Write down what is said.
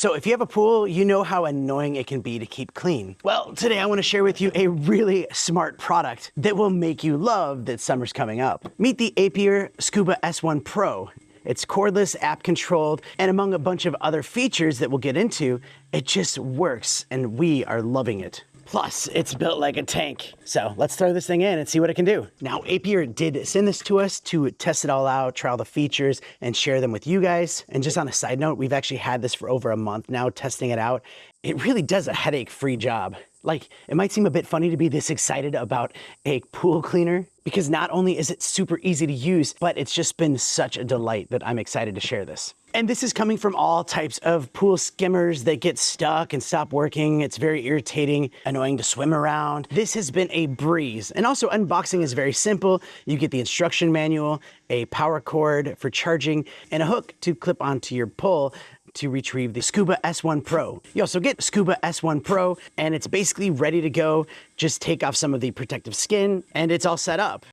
So if you have a pool, you know how annoying it can be to keep clean. Well, today I want to share with you a really smart product that will make you love that summer's coming up. Meet the Aiper Scuba S1 Pro. It's cordless, app controlled, and among a bunch of other features that we'll get into, it just works and we are loving it. Plus, it's built like a tank. So let's throw this thing in and see what it can do. Now, Aiper did send this to us to test it all out, try all the features, and share them with you guys. And just on a side note, we've actually had this for over a month now, testing it out. It really does a headache-free job. Like, it might seem a bit funny to be this excited about a pool cleaner, because not only is it super easy to use, but it's just been such a delight that I'm excited to share this. And this is coming from all types of pool skimmers that get stuck and stop working. It's very irritating, annoying to swim around. This has been a breeze. And also, unboxing is very simple. You get the instruction manual, a power cord for charging, and a hook to clip onto your pole to retrieve the Scuba S1 Pro. You also get Scuba S1 Pro, and it's basically ready to go. Just take off some of the protective skin, and it's all set up.